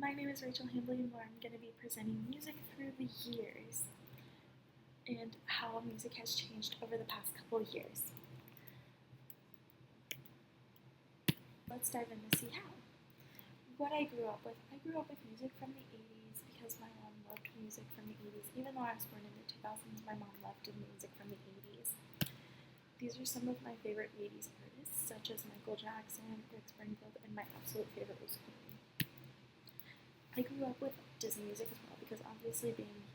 My name is Rachel Hambley, where I'm going to be presenting music through the years and how music has changed over the past couple of years. Let's dive in to see how. What I grew up with music from the 80s because my mom loved music from the 80s. Even though I was born in the 2000s, my mom loved music from the 80s. These are some of my favorite 80s artists, such as Michael Jackson, Rick Springfield, and my absolute favorite was Queen. I grew up with Disney music as well because obviously being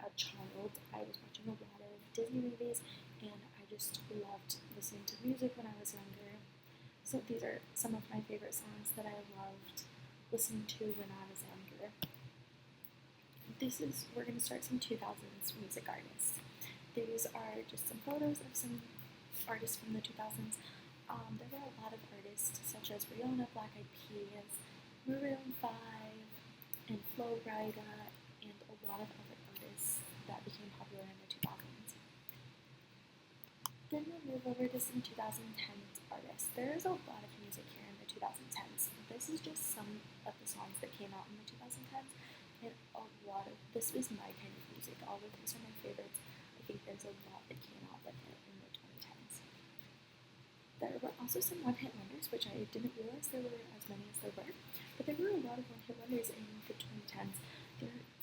a child, I was watching a lot of Disney movies and I just loved listening to music when I was younger. So these are some of my favorite songs that I loved listening to when I was younger. We're going to start some 2000s music artists. These are just some photos of some artists from the 2000s. There were a lot of artists such as Rihanna, Black Eyed Peas, Maroon 5, and Flo Rida, and a lot of other artists that became popular in the 2000s. Then we'll move over to some 2010s artists. There is a lot of music here in the 2010s. This is just some of the songs that came out in the 2010s, and this was my kind of music. All of these are my favorites. I think there's a lot that came out with it in the 2010s. There were also some one-hit wonders, which I didn't realize there were as many as there were, but there were a lot of one-hit wonders in the 2010s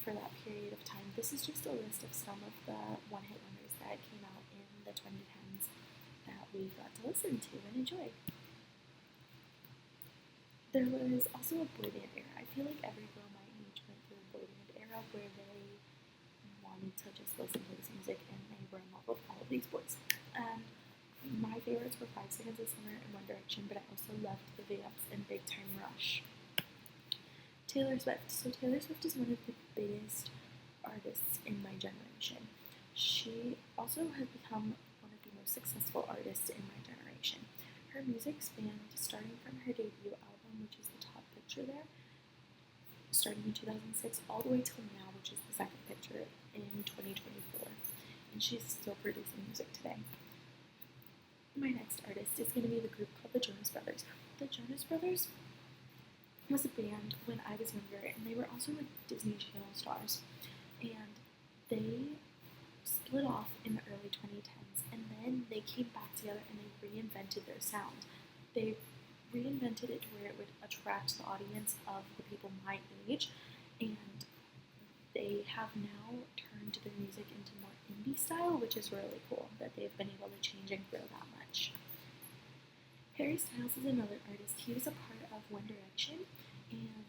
for that period of time. This is just a list of some of the one-hit wonders that came out in the 2010s that we got to listen to and enjoy. There was also a boy band era. I feel like every girl my age went through a boy band era where they wanted to just listen to this music and they were in love with all of these boys. My favorites were 5 Seconds of Summer and One Direction, but I also loved the Vamps and Big Time Rush. Taylor Swift. So Taylor Swift is one of the biggest artists in my generation. She also has become one of the most successful artists in my generation. Her music spanned starting from her debut album, which is the top picture there, starting in 2006, all the way till now, which is the second picture in 2024. And she's still producing music today. My next artist is going to be the group called the Jonas Brothers. The Jonas Brothers was a band when I was younger, and they were also with Disney Channel stars. And they split off in the early 2010s, and then they came back together and they reinvented their sound. They reinvented it to where it would attract the audience of the people my age, and they have now turned their music into more indie style, which is really cool that they've been able to change and grow that much. Harry Styles is another artist. He was a part of One Direction, and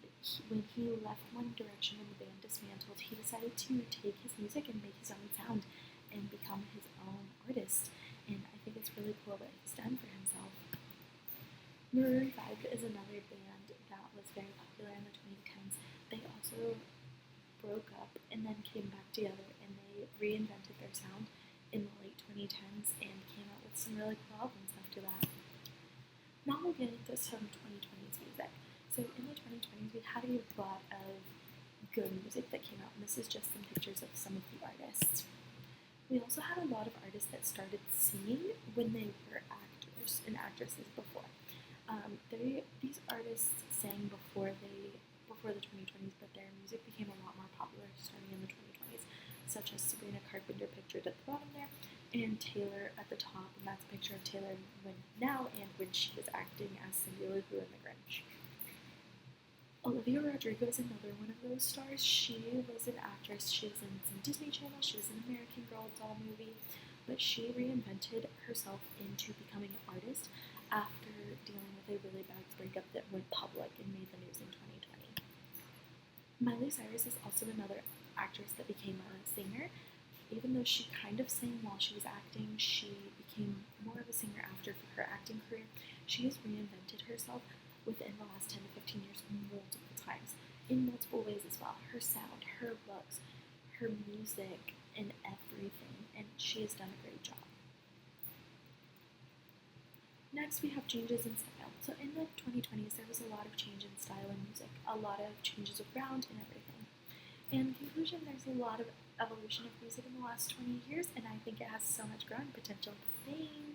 when he left One Direction and the band dismantled, he decided to take his music and make his own sound and become his own artist, and I think it's really cool what he's done for himself. Maroon 5 is another band that was very popular in the 2010s. They also broke up and then came back together, and they reinvented their sound in the late 2010s and came out with some really cool albums after that. Now we'll get into some 2020s music. So in the 2020s, we had a lot of good music that came out, and this is just some pictures of some of the artists. We also had a lot of artists that started singing when they were actors and actresses before. These artists sang before the 2020s, but their music became a lot more popular starting in the 2020s, such as Sabrina Carpenter pictured at the bottom there, and Taylor at the top, and that's a picture of Taylor now and when she was acting as Cindy Lou Who in The Grinch. Olivia Rodrigo is another one of those stars. She was an actress. She was in some Disney Channel. She was in an American Girl doll movie, but she reinvented herself into becoming an artist after dealing with a really bad breakup that went public and made the news in 2020. Miley Cyrus is also another actress that became a singer. Even though she kind of sang while she was acting, she became more of a singer after her acting career. She has reinvented herself within the last 10 to 15 years multiple times, in multiple ways as well. Her sound, her looks, her music, and everything, and she has done a great job. Next, we have changes in style. So in the 2020s, there was a lot of change in style in music, a lot of changes around and everything. In conclusion, there's a lot of evolution of music in the last 20 years, and I think it has so much growing potential. Thanks!